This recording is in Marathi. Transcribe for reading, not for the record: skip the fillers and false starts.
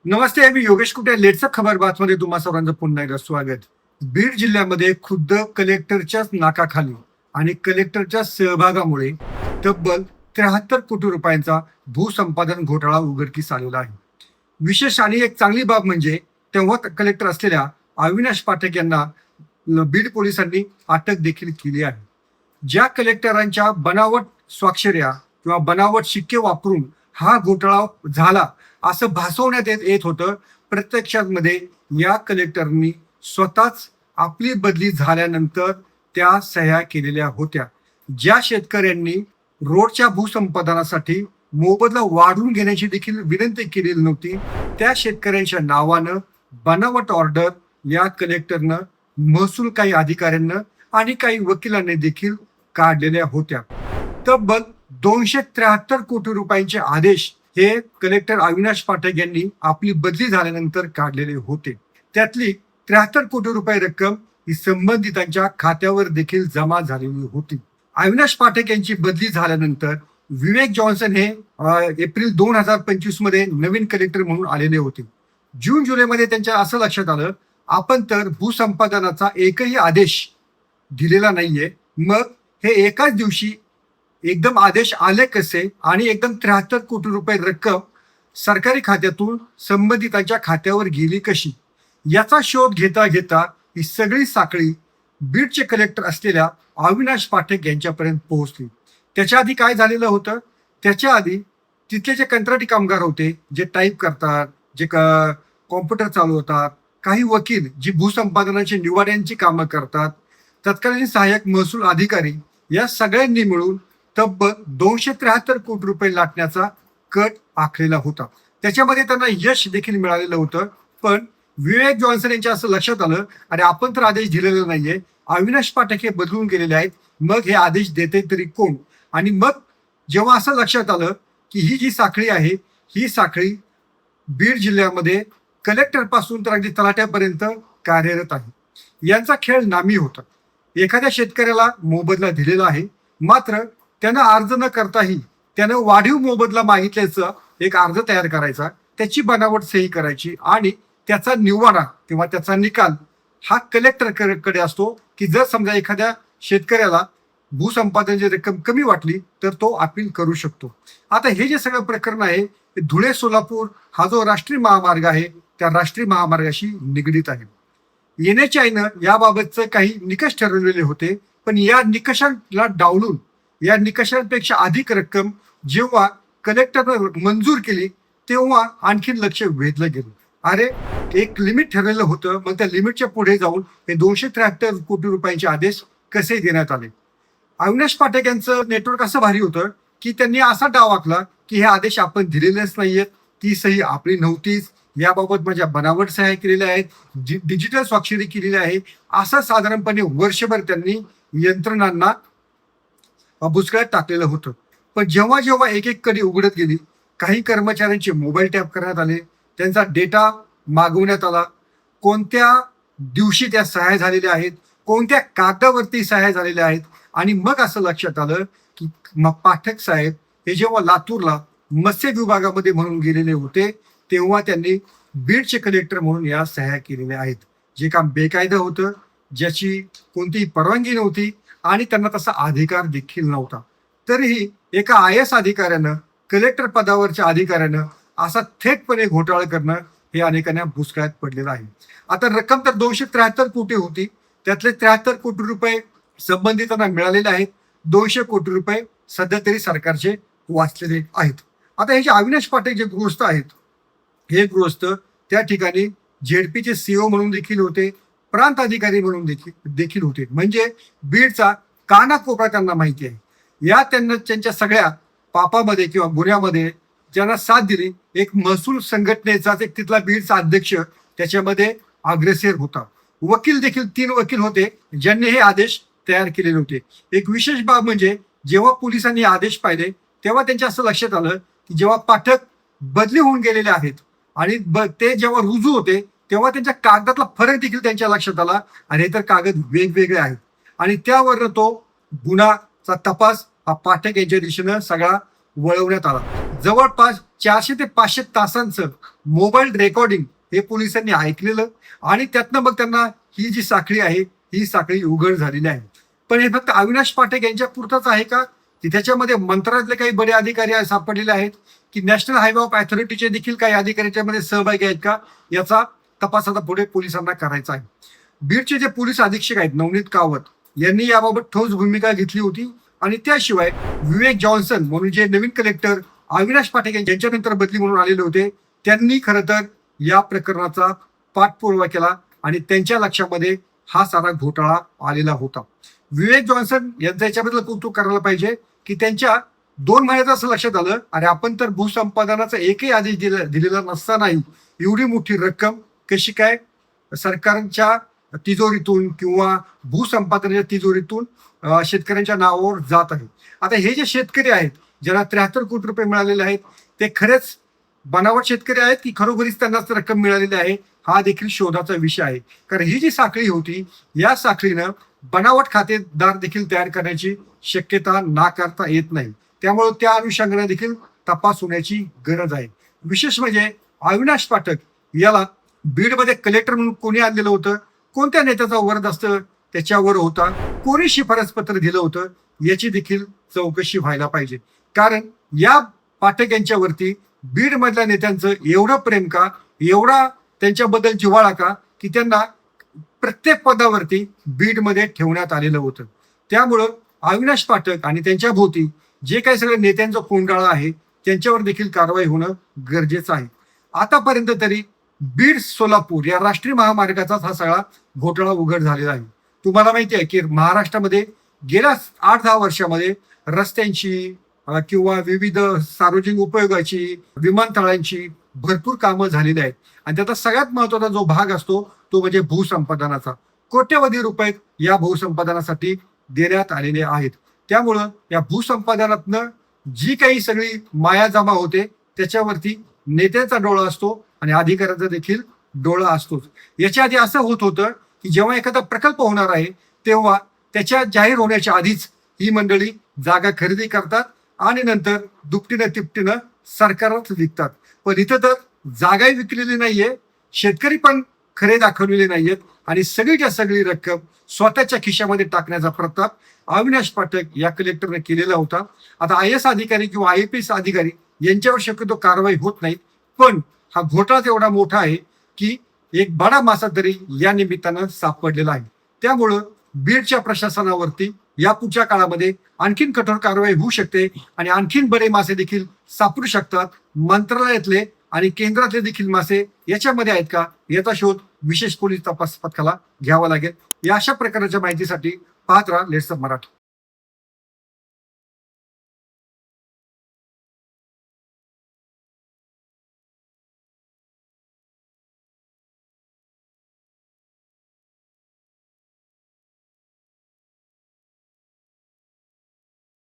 नमस्ते, मी योगेश कुटे. लेट्सअप खबर बातमध्ये तुम्हा सर्वांचं पुन्हा एकदा स्वागत. बीड जिल्ह्यामध्ये खुद्द कलेक्टरच्याच नाकाखाली आणि कलेक्टरच्या सहभागामुळे तब्बल 73 कोटी रुपयांचा भूसंपादन घोटाळा उघडकीस आलेला आहे. विशेष आणि एक चांगली बाब म्हणजे तेव्हा कलेक्टर असलेल्या अविनाश पाठक यांना बीड पोलिसांनी अटक देखील केली आहे. ज्या कलेक्टरांच्या बनावट स्वाक्षऱ्या किंवा बनावट शिक्के वापरून हा घोटाळा झाला असं भासवण्यात येत होतं, प्रत्यक्षात मध्ये या कलेक्टरनी स्वतःच आपली बदली झाल्यानंतर त्या सह्या केलेल्या होत्या. ज्या शेतकऱ्यांनी रोडच्या भूसंपादनासाठी मोबदला वाढवून घेण्याची देखील विनंती केलेली नव्हती, त्या शेतकऱ्यांच्या नावानं बनावट ऑर्डर या कलेक्टरनं महसूल काही अधिकाऱ्यांना आणि काही वकिलांनी देखील काढलेल्या होत्या. तब्बल 273 कोटी रुपयांचे आदेश हे कलेक्टर अविनाश पाठक यांनी आपली बदली झाल्यानंतर काढलेले होते. त्यातली 73 कोटी रुपये रक्कम ही संबंधितांच्या खात्यावर देखील जमा झालेली होती. अविनाश पाठक यांची बदली झाल्यानंतर विवेक जॉन्सन हे एप्रिल 2025 मध्ये नवीन कलेक्टर म्हणून आलेले होते. जून जुलैमध्ये त्यांच्या असं लक्षात आलं, आपण तर भूसंपादनाचा एकही आदेश दिलेला नाहीये, मग हे एकाच दिवशी एकदम आदेश आले कसे आणि एकदम 73 कोटी रुपये रक्कम सरकारी खात्यातून संबंधितांच्या खात्यावर गेली कशी, याचा शोध घेता घेता ही सगळी साखळी बीडचे कलेक्टर असलेल्या अविनाश पाठक यांच्यापर्यंत पोहोचली. त्याच्या आधी काय झालेलं होतं, त्याच्या आधी तिथले जे कंत्राटी कामगार होते, जे टाईप करतात, जे कॉम्प्युटर चालवतात, काही वकील जी भूसंपादनाची निवाड्यांची कामं करतात, तत्कालीन सहाय्यक महसूल अधिकारी, या सगळ्यांनी मिळून तब्बल 273 कोटी रुपये लाटण्याचा कट आखलेला होता. त्याच्यामध्ये त्यांना यश देखील मिळालेलं होतं. पण विवेक जॉन्सन यांच्या असं लक्षात आलं, अरे आपण तर आदेश दिलेला नाहीये, अविनाश पाठक हे बदलून गेलेले आहेत, मग हे आदेश देते तरी कोण? आणि मग जेव्हा असं लक्षात आलं की ही जी साखळी आहे, ही साखळी बीड जिल्ह्यामध्ये कलेक्टर पासून तर अगदी तलाट्यापर्यंत कार्यरत आहे. यांचा खेळ नामी होता. एखाद्या शेतकऱ्याला मोबदला दिलेला आहे, मात्र त्यानं अर्ज न करताही त्यानं वाढीव मोबदला मागितल्याचं एक अर्ज तयार करायचा, त्याची बनावट सही करायची आणि त्याचा निवाडा किंवा त्याचा निकाल हा कलेक्टरकडे असतो. की जर समजा एखाद्या शेतकऱ्याला भूसंपादनाची रक्कम कमी वाटली तर तो अपील करू शकतो. आता हे जे सगळं प्रकरण आहे, धुळे सोलापूर हा जो राष्ट्रीय महामार्ग आहे, त्या राष्ट्रीय महामार्गाशी निगडीत आहे. NHAI याबाबतचे काही निकष ठरवलेले होते, पण या निकषांना डावलून या निकषांपेक्षा अधिक रक्कम जेव्हा कलेक्टरनं मंजूर केली तेव्हा आणखीन लक्ष वेधलं गेलं. अरे एक लिमिट ठरलेलं होतं, मग त्या लिमिटच्या पुढे जाऊन हे 273 कोटी रुपयांचे आदेश कसे देण्यात आले? अविनाश पाठक यांचं नेटवर्क असं भारी होतं की त्यांनी असा डाव आखला की हे आदेश आपण दिलेलेच नाहीयेत, ती सही आपली नव्हतीच, याबाबत माझ्या बनावट सह्या केलेल्या आहेत, डिजिटल स्वाक्षरी केलेली आहे, असं साधारणपणे वर्षभर त्यांनी यंत्रणांना बुचकळ्यात टाकलेलं होतं. पण जेव्हा जेव्हा एक एक कडी उघडत गेली, काही कर्मचाऱ्यांचे मोबाईल टॅप करण्यात आले, त्यांचा डेटा मागवण्यात आला, कोणत्या दिवशी त्या सह्या झालेल्या आहेत, कोणत्या कागदावरती सह्या झालेल्या आहेत, आणि मग असं लक्षात आलं की पाठक साहेब हे जेव्हा लातूरला मत्स्य विभागामध्ये म्हणून गेलेले होते, तेव्हा त्यांनी बीडचे कलेक्टर म्हणून या सह्या केलेल्या आहेत. जे काम बेकायदा होतं, ज्याची कोणतीही परवानगी नव्हती आणि त्यांना तसा अधिकार देखील नव्हता, तरीही एका IAS अधिकाऱ्यानं, कलेक्टर पदावरच्या अधिकाऱ्यानं असा थेटपणे घोटाळा करणं हे अनेकांना भुसकाळ्यात पडलेलं आहे. आता रक्कम तर 273 कोटी होती, त्यातले 73 कोटी रुपये संबंधितांना मिळालेले आहेत, 200 कोटी रुपये सध्या तरी सरकारचे वाचलेले आहेत. आता हे जे अविनाश पाठक जे गृहस्थ आहेत, हे गृहस्थ त्या ठिकाणी ZPचे CEO म्हणून देखील होते, प्रांत अधिकारी म्हणून देखील होते. म्हणजे बीडचा कानाकोपरा त्यांना माहिती आहे. या त्यांच्या सगळ्या पापामध्ये किंवा गुन्ह्यामध्ये ज्यांना साथ दिली, एक महसूल संघटनेचाच एक तिथला बीडचा अध्यक्ष त्याच्यामध्ये अग्रेसर होता. वकील देखील 3 वकील होते ज्यांनी हे आदेश तयार केलेले होते. एक विशेष बाब म्हणजे जेव्हा पोलिसांनी आदेश पाहिले तेव्हा त्यांच्या असं लक्षात आलं की जेव्हा पाठक बदली होऊन गेलेले आहेत आणि ते जेव्हा रुजू होते तेव्हा त्यांच्या कागदातला फरक देखील त्यांच्या लक्षात आला, आणि हे तर कागद वेगवेगळे आहेत. आणि त्यावरनं तो गुन्हाचा तपास हा पाठक यांच्या दिशेनं सगळा वळवण्यात आला. जवळपास 400 ते 500 तासांचं मोबाईल रेकॉर्डिंग हे पोलिसांनी ऐकलेलं आणि त्यातनं मग त्यांना ही जी साखळी आहे ही साखळी उघड झालेली आहे. पण हे फक्त अविनाश पाठक यांच्या पुरतच आहे का, की त्याच्यामध्ये मंत्रालयातले काही बडे अधिकारी सापडलेले आहेत, की नॅशनल हायवे ऑफ अथॉरिटीचे देखील काही अधिकारी त्यामध्ये सहभागी आहेत का, याचा तपास आता पुढे पोलिसांना करायचा आहे. बीडचे जे पोलीस अधीक्षक आहेत नवनीत कावत यांनी याबाबत ठोस भूमिका घेतली होती आणि त्याशिवाय विवेक जॉन्सन म्हणून जे नवीन कलेक्टर अविनाश पाठक यांच्यानंतर बदली म्हणून आलेले होते त्यांनी खरं तर या प्रकरणाचा पाठपुरावा केला आणि त्यांच्या लक्षामध्ये हा सारा घोटाळा आलेला होता. विवेक जॉन्सन यांचं याच्याबद्दल कौतुक करायला पाहिजे की त्यांच्या 2 महिन्यात असं लक्षात आलं, अरे आपण तर भूसंपादनाचा एकही आदेश दिलेला नसतानाही एवढी मोठी रक्कम कशी काय सरकारच्या तिजोरीतून किंवा भूसंपादनाच्या तिजोरीतून शेतकऱ्यांच्या नावावर जात आहे. आता हे जे शेतकरी आहेत ज्यांना 73 कोटी रुपये मिळालेले आहेत ते खरेच बनावट शेतकरी आहेत की खरोखरीच त्यांना रक्कम मिळालेली आहे, हा देखील शोधाचा विषय आहे. कारण ही जी साखळी होती या साखळीनं बनावट खातेदार देखील तयार करण्याची शक्यता नाकारता येत नाही. त्यामुळे त्या अनुषंगाने देखील तपास होण्याची गरज आहे. विशेष म्हणजे अविनाश पाठक याला बीडमध्ये कलेक्टर म्हणून कोणी आणलेलं होतं, कोणत्या नेत्याचा वरदहस्त त्याच्यावर होता, कोणी शिफारस पत्र दिलं होतं, याची देखील चौकशी व्हायला पाहिजे. कारण या पाठक यांच्यावरती बीड मधल्या नेत्यांचं एवढं प्रेम का, एवढा त्यांच्याबद्दल जिव्हाळा का, की त्यांना प्रत्येक पदावरती बीडमध्ये ठेवण्यात आलेलं होतं. त्यामुळं अविनाश पाठक आणि त्यांच्या भोवती जे काही सगळे नेत्यांचा कोंडाळा आहे त्यांच्यावर देखील कारवाई होणं गरजेचं आहे. आतापर्यंत तरी बीड सोलापूर या राष्ट्रीय महामार्गाचाच हा सगळा घोटाळा उघड झालेला आहे. तुम्हाला माहिती आहे की महाराष्ट्रामध्ये गेल्या 8-10 वर्षामध्ये रस्त्यांची किंवा विविध सार्वजनिक उपयोगाची विमानतळांची भरपूर कामं झालेली आहेत आणि त्याचा सगळ्यात महत्वाचा जो भाग असतो तो म्हणजे भूसंपादनाचा. कोट्यवधी रुपये या भूसंपादनासाठी देण्यात आलेले आहेत. त्यामुळं या भूसंपादनातनं जी काही सगळी माया जमा होते त्याच्यावरती नेत्याचा डोळा असतो आणि अधिकाऱ्याचा देखील डोळा असतोच. याच्या आधी असं होत होतं की जेव्हा एखादा प्रकल्प होणार आहे तेव्हा त्याच्या जाहीर होण्याच्या आधीच ही मंडळी जागा खरेदी करतात आणि नंतर दुपटीनं तिपटीनं सरकारच विकतात. पण इथं तर जागाही विकलेली नाहीये, शेतकरी पण खरे दाखवलेले नाहीयेत आणि सगळीच्या सगळी रक्कम स्वतःच्या खिशामध्ये टाकण्याचा प्रताप अविनाश पाठक या कलेक्टरने केलेला होता. आता IAS अधिकारी किंवा IPS अधिकारी यांच्यावर शक्यतो कारवाई होत नाही, पण हा घोटाळा एवढा मोठा आहे की एक बडा मासा तरी या निमित्तानं सापडलेला आहे. त्यामुळं बीडच्या प्रशासनावरती या पुढच्या काळामध्ये आणखीन कठोर कारवाई होऊ शकते आणि आणखीन बडे मासे देखील सापडू शकतात. मंत्रालयातले आणि केंद्रातले देखील मासे याच्यामध्ये आहेत का याचा शोध विशेष पोलीस तपास पथकाला घ्यावा लागेल. या अशा प्रकारच्या माहितीसाठी पाहत राहा लेट्स अप मराठी.